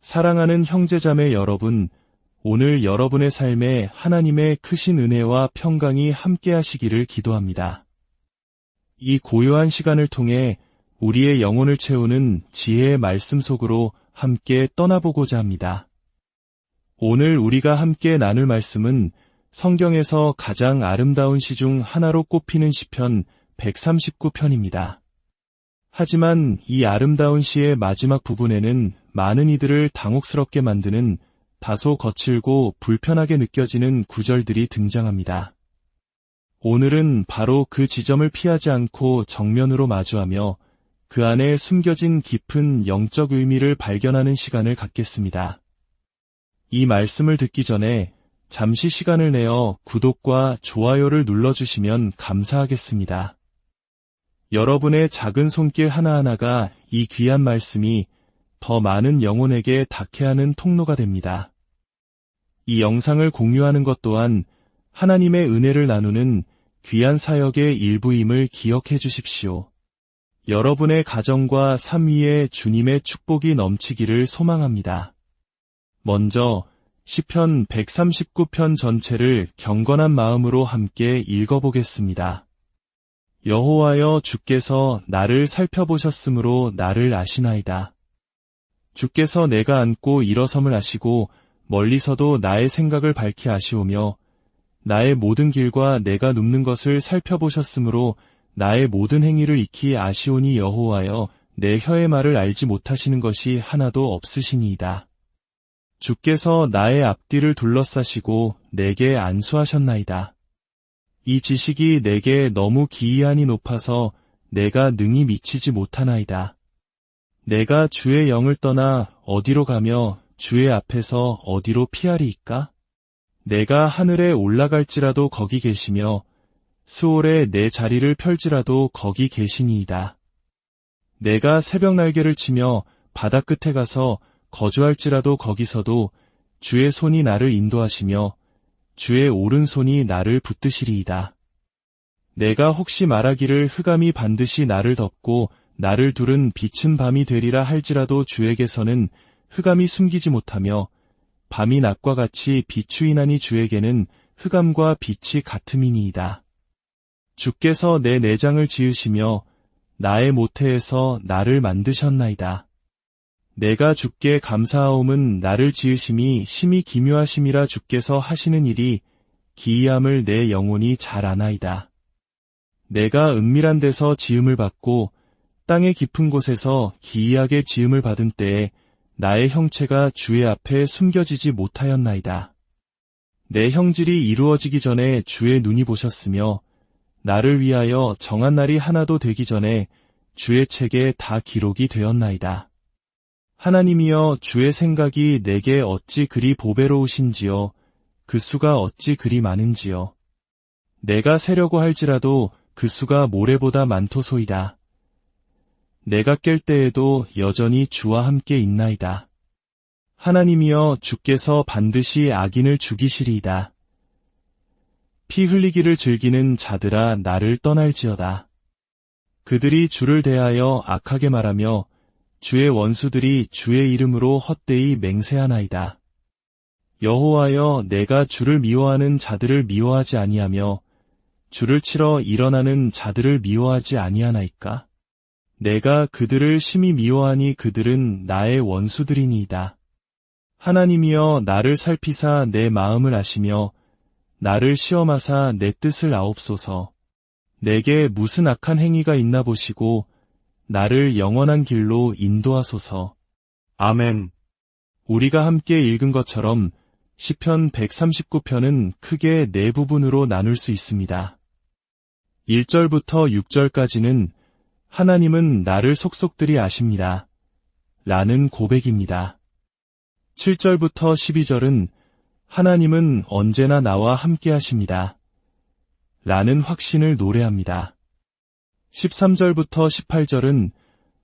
사랑하는 형제자매 여러분, 오늘 여러분의 삶에 하나님의 크신 은혜와 평강이 함께하시기를 기도합니다. 이 고요한 시간을 통해 우리의 영혼을 채우는 지혜의 말씀 속으로 함께 떠나보고자 합니다. 오늘 우리가 함께 나눌 말씀은 성경에서 가장 아름다운 시 중 하나로 꼽히는 시편 139편입니다. 하지만 이 아름다운 시의 마지막 부분에는 많은 이들을 당혹스럽게 만드는 다소 거칠고 불편하게 느껴지는 구절들이 등장합니다. 오늘은 바로 그 지점을 피하지 않고 정면으로 마주하며 그 안에 숨겨진 깊은 영적 의미를 발견하는 시간을 갖겠습니다. 이 말씀을 듣기 전에 잠시 시간을 내어 구독과 좋아요를 눌러주시면 감사하겠습니다. 여러분의 작은 손길 하나하나가 이 귀한 말씀이 더 많은 영혼에게 닿게 하는 통로가 됩니다. 이 영상을 공유하는 것 또한 하나님의 은혜를 나누는 귀한 사역의 일부임을 기억해 주십시오. 여러분의 가정과 삶 위에 주님의 축복이 넘치기를 소망합니다. 먼저 시편 139편 전체를 경건한 마음으로 함께 읽어보겠습니다. 여호와여, 주께서 나를 살펴보셨으므로 나를 아시나이다. 주께서 내가 앉고 일어섬을 아시고 멀리서도 나의 생각을 밝히 아시오며 나의 모든 길과 내가 눕는 것을 살펴보셨으므로 나의 모든 행위를 익히 아시오니 여호와여, 내 혀의 말을 알지 못하시는 것이 하나도 없으시니이다. 주께서 나의 앞뒤를 둘러싸시고 내게 안수하셨나이다. 이 지식이 내게 너무 기이하니 높아서 내가 능히 미치지 못하나이다. 내가 주의 영을 떠나 어디로 가며 주의 앞에서 어디로 피하리이까? 내가 하늘에 올라갈지라도 거기 계시며 스올에 내 자리를 펼지라도 거기 계시니이다. 내가 새벽 날개를 치며 바다 끝에 가서 거주할지라도 거기서도 주의 손이 나를 인도하시며 주의 오른손이 나를 붙드시리이다. 내가 혹시 말하기를 흑암이 반드시 나를 덮고 나를 두른 빛은 밤이 되리라 할지라도 주에게서는 흑암이 숨기지 못하며 밤이 낮과 같이 비추이나니 주에게는 흑암과 빛이 같음이니이다. 주께서 내 내장을 지으시며 나의 모태에서 나를 만드셨나이다. 내가 주께 감사하옴은 나를 지으심이 심히 기묘하심이라. 주께서 하시는 일이 기이함을 내 영혼이 잘 아나이다. 내가 은밀한 데서 지음을 받고 땅의 깊은 곳에서 기이하게 지음을 받은 때에 나의 형체가 주의 앞에 숨겨지지 못하였나이다. 내 형질이 이루어지기 전에 주의 눈이 보셨으며 나를 위하여 정한 날이 하나도 되기 전에 주의 책에 다 기록이 되었나이다. 하나님이여, 주의 생각이 내게 어찌 그리 보배로우신지요. 그 수가 어찌 그리 많은지요. 내가 세려고 할지라도 그 수가 모래보다 많도소이다. 내가 깰 때에도 여전히 주와 함께 있나이다. 하나님이여, 주께서 반드시 악인을 죽이시리이다. 피 흘리기를 즐기는 자들아, 나를 떠날지어다. 그들이 주를 대하여 악하게 말하며 주의 원수들이 주의 이름으로 헛되이 맹세하나이다. 여호와여, 내가 주를 미워하는 자들을 미워하지 아니하며 주를 치러 일어나는 자들을 미워하지 아니하나이까? 내가 그들을 심히 미워하니 그들은 나의 원수들이니이다. 하나님이여, 나를 살피사 내 마음을 아시며 나를 시험하사 내 뜻을 아옵소서. 내게 무슨 악한 행위가 있나 보시고 나를 영원한 길로 인도하소서. 아멘. 우리가 함께 읽은 것처럼 시편 139편은 크게 네 부분으로 나눌 수 있습니다. 1절부터 6절까지는 하나님은 나를 속속들이 아십니다. 라는 고백입니다. 7절부터 12절은 하나님은 언제나 나와 함께 하십니다. 라는 확신을 노래합니다. 13절부터 18절은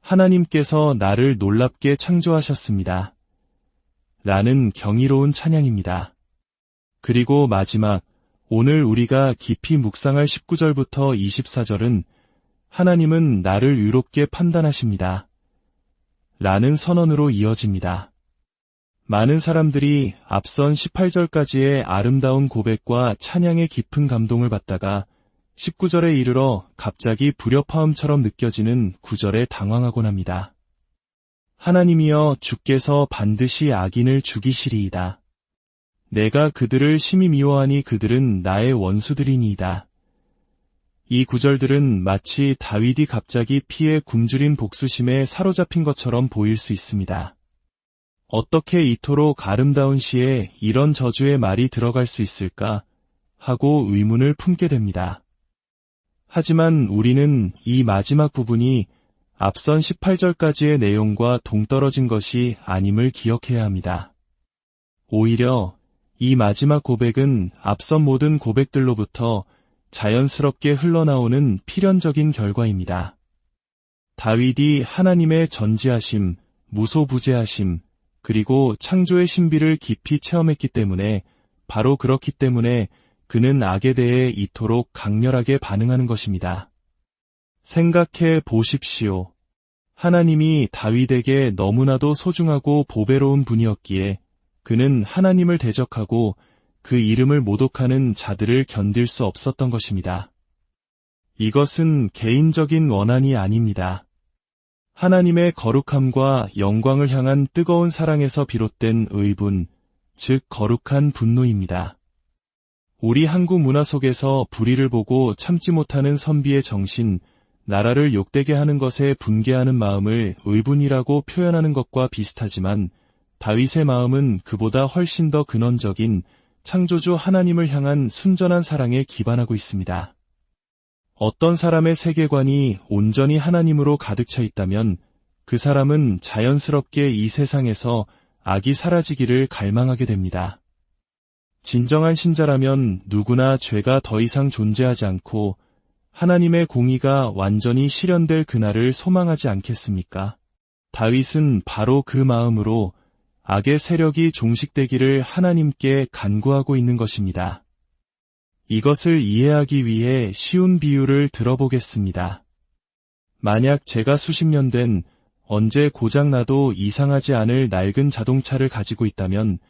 하나님께서 나를 놀랍게 창조하셨습니다. 라는 경이로운 찬양입니다. 그리고 마지막 오늘 우리가 깊이 묵상할 19절부터 24절은 하나님은 나를 의롭게 판단하십니다. 라는 선언으로 이어집니다. 많은 사람들이 앞선 18절까지의 아름다운 고백과 찬양의 깊은 감동을 받다가 19절에 이르러 갑자기 불협화음처럼 느껴지는 9절에 당황하곤 합니다. 하나님이여 주께서 반드시 악인을 죽이시리이다. 내가 그들을 심히 미워하니 그들은 나의 원수들이니이다. 이 구절들은 마치 다윗이 갑자기 피에 굶주린 복수심에 사로잡힌 것처럼 보일 수 있습니다. 어떻게 이토록 아름다운 시에 이런 저주의 말이 들어갈 수 있을까 하고 의문을 품게 됩니다. 하지만 우리는 이 마지막 부분이 앞선 18절까지의 내용과 동떨어진 것이 아님을 기억해야 합니다. 오히려 이 마지막 고백은 앞선 모든 고백들로부터 자연스럽게 흘러나오는 필연적인 결과입니다. 다윗이 하나님의 전지하심, 무소부재하심, 그리고 창조의 신비를 깊이 체험했기 때문에 바로 그렇기 때문에 그는 악에 대해 이토록 강렬하게 반응하는 것입니다. 생각해 보십시오. 하나님이 다윗에게 너무나도 소중하고 보배로운 분이었기에 그는 하나님을 대적하고 그 이름을 모독하는 자들을 견딜 수 없었던 것입니다. 이것은 개인적인 원한이 아닙니다. 하나님의 거룩함과 영광을 향한 뜨거운 사랑에서 비롯된 의분, 즉 거룩한 분노입니다. 우리 한국 문화 속에서 불의를 보고 참지 못하는 선비의 정신, 나라를 욕되게 하는 것에 분개하는 마음을 의분이라고 표현하는 것과 비슷하지만 다윗의 마음은 그보다 훨씬 더 근원적인 창조주 하나님을 향한 순전한 사랑에 기반하고 있습니다. 어떤 사람의 세계관이 온전히 하나님으로 가득 차 있다면 그 사람은 자연스럽게 이 세상에서 악이 사라지기를 갈망하게 됩니다. 진정한 신자라면 누구나 죄가 더 이상 존재하지 않고 하나님의 공의가 완전히 실현될 그날을 소망하지 않겠습니까? 다윗은 바로 그 마음으로 악의 세력이 종식되기를 하나님께 간구하고 있는 것입니다. 이것을 이해하기 위해 쉬운 비유를 들어보겠습니다. 만약 제가 수십 년 된 언제 고장나도 이상하지 않을 낡은 자동차를 가지고 있다면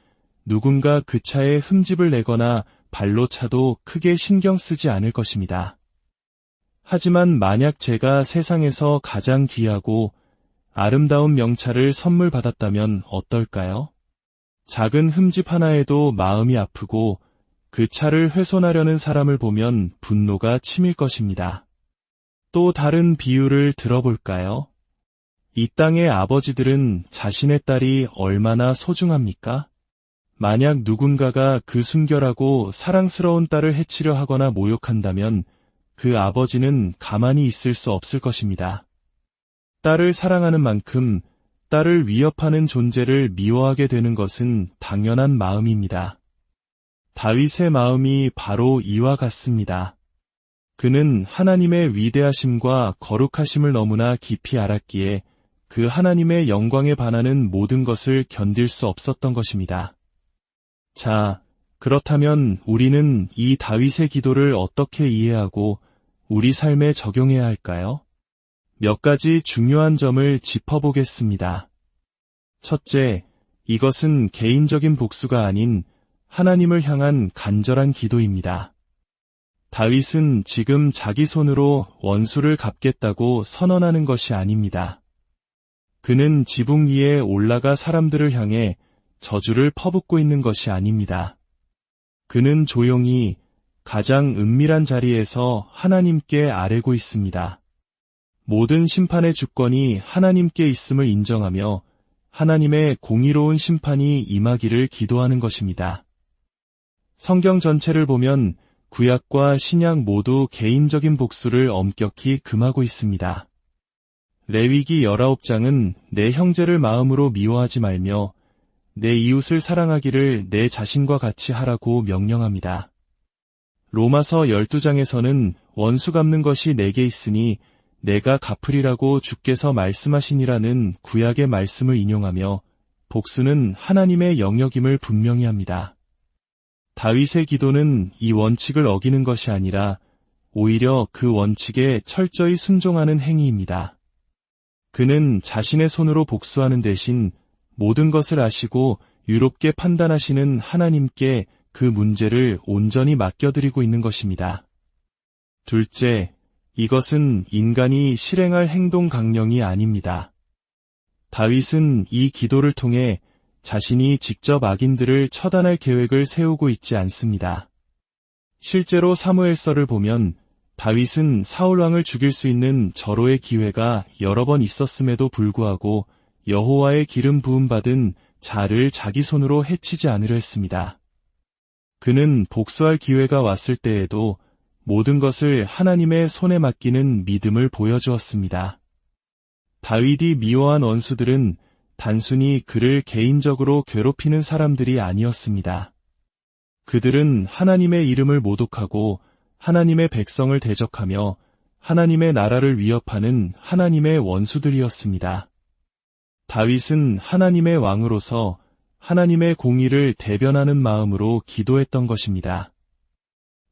누군가 그 차에 흠집을 내거나 발로 차도 크게 신경 쓰지 않을 것입니다. 하지만 만약 제가 세상에서 가장 귀하고 아름다운 명차를 선물 받았다면 어떨까요? 작은 흠집 하나에도 마음이 아프고 그 차를 훼손하려는 사람을 보면 분노가 치밀 것입니다. 또 다른 비유를 들어볼까요? 이 땅의 아버지들은 자신의 딸이 얼마나 소중합니까? 만약 누군가가 그 순결하고 사랑스러운 딸을 해치려 하거나 모욕한다면 그 아버지는 가만히 있을 수 없을 것입니다. 딸을 사랑하는 만큼 딸을 위협하는 존재를 미워하게 되는 것은 당연한 마음입니다. 다윗의 마음이 바로 이와 같습니다. 그는 하나님의 위대하심과 거룩하심을 너무나 깊이 알았기에 그 하나님의 영광에 반하는 모든 것을 견딜 수 없었던 것입니다. 자, 그렇다면 우리는 이 다윗의 기도를 어떻게 이해하고 우리 삶에 적용해야 할까요? 몇 가지 중요한 점을 짚어보겠습니다. 첫째, 이것은 개인적인 복수가 아닌 하나님을 향한 간절한 기도입니다. 다윗은 지금 자기 손으로 원수를 갚겠다고 선언하는 것이 아닙니다. 그는 지붕 위에 올라가 사람들을 향해 저주를 퍼붓고 있는 것이 아닙니다. 그는 조용히 가장 은밀한 자리에서 하나님께 아뢰고 있습니다. 모든 심판의 주권이 하나님께 있음을 인정하며 하나님의 공의로운 심판이 임하기를 기도하는 것입니다. 성경 전체를 보면 구약과 신약 모두 개인적인 복수를 엄격히 금하고 있습니다. 레위기 19장은 내 형제를 마음으로 미워하지 말며 내 이웃을 사랑하기를 내 자신과 같이 하라고 명령합니다. 로마서 12장에서는 원수 갚는 것이 내게 있으니 내가 갚으리라고 주께서 말씀하시니라는 구약의 말씀을 인용하며 복수는 하나님의 영역임을 분명히 합니다. 다윗의 기도는 이 원칙을 어기는 것이 아니라 오히려 그 원칙에 철저히 순종하는 행위입니다. 그는 자신의 손으로 복수하는 대신 모든 것을 아시고 유롭게 판단하시는 하나님께 그 문제를 온전히 맡겨드리고 있는 것입니다. 둘째, 이것은 인간이 실행할 행동 강령이 아닙니다. 다윗은 이 기도를 통해 자신이 직접 악인들을 처단할 계획을 세우고 있지 않습니다. 실제로 사무엘서를 보면 다윗은 사울왕을 죽일 수 있는 절호의 기회가 여러 번 있었음에도 불구하고 여호와의 기름 부음 받은 자를 자기 손으로 해치지 않으려 했습니다. 그는 복수할 기회가 왔을 때에도 모든 것을 하나님의 손에 맡기는 믿음을 보여주었습니다. 다윗이 미워한 원수들은 단순히 그를 개인적으로 괴롭히는 사람들이 아니었습니다. 그들은 하나님의 이름을 모독하고 하나님의 백성을 대적하며 하나님의 나라를 위협하는 하나님의 원수들이었습니다. 다윗은 하나님의 왕으로서 하나님의 공의를 대변하는 마음으로 기도했던 것입니다.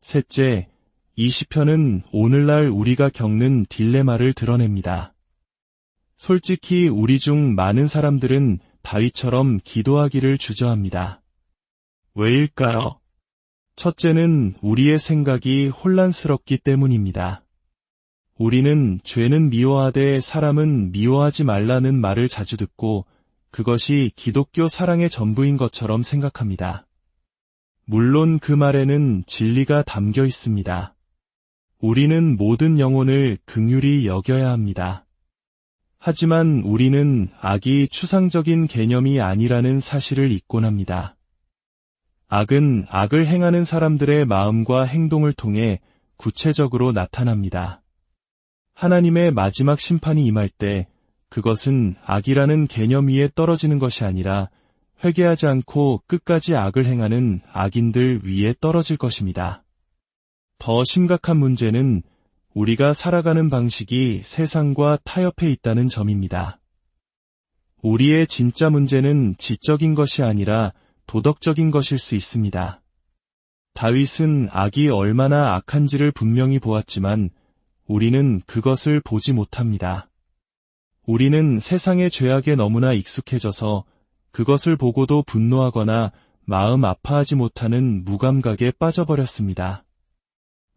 셋째, 이 시편은 오늘날 우리가 겪는 딜레마를 드러냅니다. 솔직히 우리 중 많은 사람들은 다윗처럼 기도하기를 주저합니다. 왜일까요? 첫째는 우리의 생각이 혼란스럽기 때문입니다. 우리는 죄는 미워하되 사람은 미워하지 말라는 말을 자주 듣고 그것이 기독교 사랑의 전부인 것처럼 생각합니다. 물론 그 말에는 진리가 담겨 있습니다. 우리는 모든 영혼을 긍휼히 여겨야 합니다. 하지만 우리는 악이 추상적인 개념이 아니라는 사실을 잊곤 합니다. 악은 악을 행하는 사람들의 마음과 행동을 통해 구체적으로 나타납니다. 하나님의 마지막 심판이 임할 때 그것은 악이라는 개념 위에 떨어지는 것이 아니라 회개하지 않고 끝까지 악을 행하는 악인들 위에 떨어질 것입니다. 더 심각한 문제는 우리가 살아가는 방식이 세상과 타협해 있다는 점입니다. 우리의 진짜 문제는 지적인 것이 아니라 도덕적인 것일 수 있습니다. 다윗은 악이 얼마나 악한지를 분명히 보았지만 우리는 그것을 보지 못합니다. 우리는 세상의 죄악에 너무나 익숙해져서 그것을 보고도 분노하거나 마음 아파하지 못하는 무감각에 빠져버렸습니다.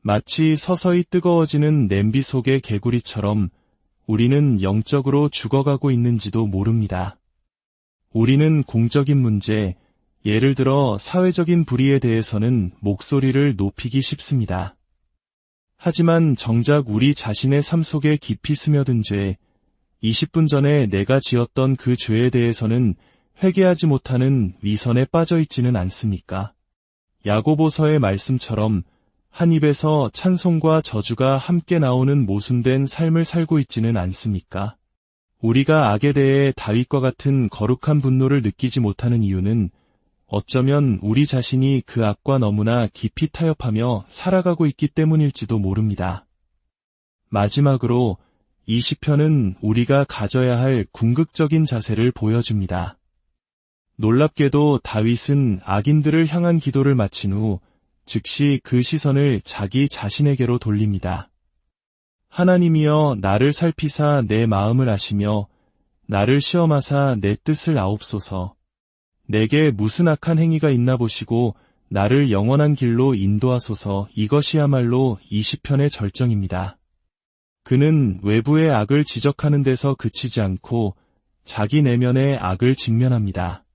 마치 서서히 뜨거워지는 냄비 속의 개구리처럼 우리는 영적으로 죽어가고 있는지도 모릅니다. 우리는 공적인 문제, 예를 들어 사회적인 불의에 대해서는 목소리를 높이기 쉽습니다. 하지만 정작 우리 자신의 삶 속에 깊이 스며든 죄, 20분 전에 내가 지었던 그 죄에 대해서는 회개하지 못하는 위선에 빠져 있지는 않습니까? 야고보서의 말씀처럼 한 입에서 찬송과 저주가 함께 나오는 모순된 삶을 살고 있지는 않습니까? 우리가 악에 대해 다윗과 같은 거룩한 분노를 느끼지 못하는 이유는 어쩌면 우리 자신이 그 악과 너무나 깊이 타협하며 살아가고 있기 때문일지도 모릅니다. 마지막으로 이 시편은 우리가 가져야 할 궁극적인 자세를 보여줍니다. 놀랍게도 다윗은 악인들을 향한 기도를 마친 후 즉시 그 시선을 자기 자신에게로 돌립니다. 하나님이여 나를 살피사 내 마음을 아시며 나를 시험하사 내 뜻을 아옵소서. 내게 무슨 악한 행위가 있나 보시고 나를 영원한 길로 인도하소서. 이것이야말로 이 시편의 절정입니다. 그는 외부의 악을 지적하는 데서 그치지 않고 자기 내면의 악을 직면합니다.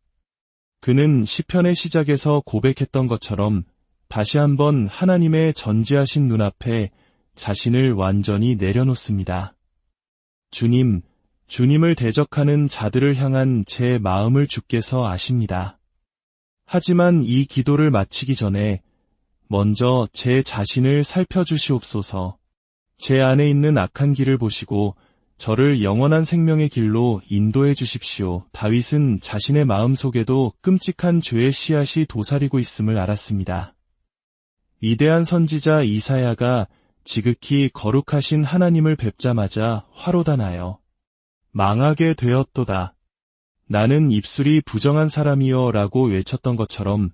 그는 시편의 시작에서 고백했던 것처럼 다시 한번 하나님의 전지하신 눈앞에 자신을 완전히 내려놓습니다. 주님, 주님을 대적하는 자들을 향한 제 마음을 주께서 아십니다. 하지만 이 기도를 마치기 전에 먼저 제 자신을 살펴주시옵소서. 제 안에 있는 악한 길을 보시고 저를 영원한 생명의 길로 인도해 주십시오. 다윗은 자신의 마음속에도 끔찍한 죄의 씨앗이 도사리고 있음을 알았습니다. 위대한 선지자 이사야가 지극히 거룩하신 하나님을 뵙자마자 화로다나여 망하게 되었도다. 나는 입술이 부정한 사람이여 라고 외쳤던 것처럼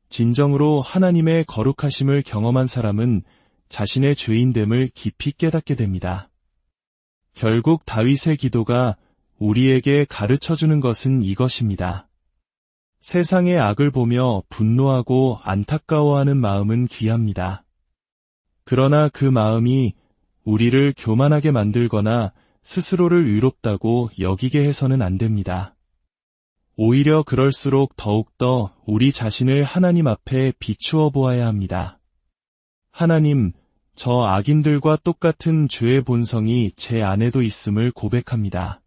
진정으로 하나님의 거룩하심을 경험한 사람은 자신의 죄인됨을 깊이 깨닫게 됩니다. 결국 다윗의 기도가 우리에게 가르쳐주는 것은 이것입니다. 세상의 악을 보며 분노하고 안타까워하는 마음은 귀합니다. 그러나 그 마음이 우리를 교만하게 만들거나 스스로를 의롭다고 여기게 해서는 안 됩니다. 오히려 그럴수록 더욱더 우리 자신을 하나님 앞에 비추어 보아야 합니다. 하나님, 저 악인들과 똑같은 죄의 본성이 제 안에도 있음을 고백합니다.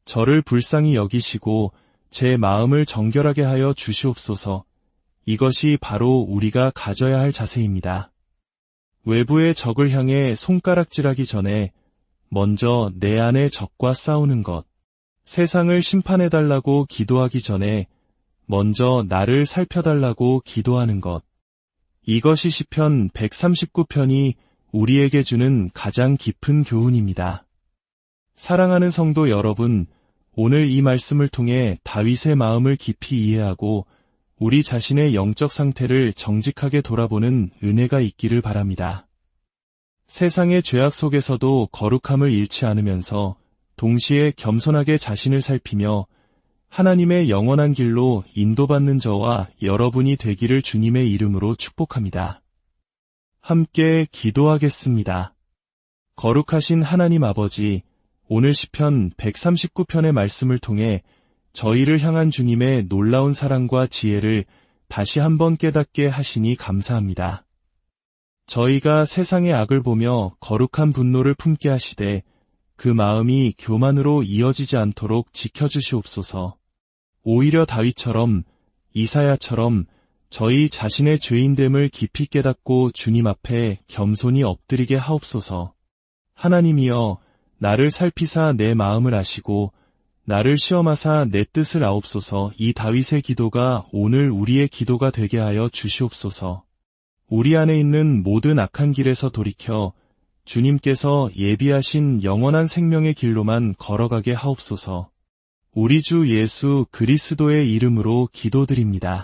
저를 불쌍히 여기시고 제 마음을 정결하게 하여 주시옵소서. 이것이 바로 우리가 가져야 할 자세입니다. 외부의 적을 향해 손가락질하기 전에 먼저 내 안의 적과 싸우는 것, 세상을 심판해달라고 기도하기 전에 먼저 나를 살펴달라고 기도하는 것, 이것이 시편 139편이 우리에게 주는 가장 깊은 교훈입니다. 사랑하는 성도 여러분, 오늘 이 말씀을 통해 다윗의 마음을 깊이 이해하고 우리 자신의 영적 상태를 정직하게 돌아보는 은혜가 있기를 바랍니다. 세상의 죄악 속에서도 거룩함을 잃지 않으면서 동시에 겸손하게 자신을 살피며 하나님의 영원한 길로 인도받는 저와 여러분이 되기를 주님의 이름으로 축복합니다. 함께 기도하겠습니다. 거룩하신 하나님 아버지, 오늘 시편 139편의 말씀을 통해 저희를 향한 주님의 놀라운 사랑과 지혜를 다시 한번 깨닫게 하시니 감사합니다. 저희가 세상의 악을 보며 거룩한 분노를 품게 하시되 그 마음이 교만으로 이어지지 않도록 지켜주시옵소서. 오히려 다윗처럼 이사야처럼 저희 자신의 죄인됨을 깊이 깨닫고 주님 앞에 겸손히 엎드리게 하옵소서. 하나님이여, 나를 살피사 내 마음을 아시고 나를 시험하사 내 뜻을 아옵소서. 이 다윗의 기도가 오늘 우리의 기도가 되게 하여 주시옵소서. 우리 안에 있는 모든 악한 길에서 돌이켜 주님께서 예비하신 영원한 생명의 길로만 걸어가게 하옵소서. 우리 주 예수 그리스도의 이름으로 기도드립니다.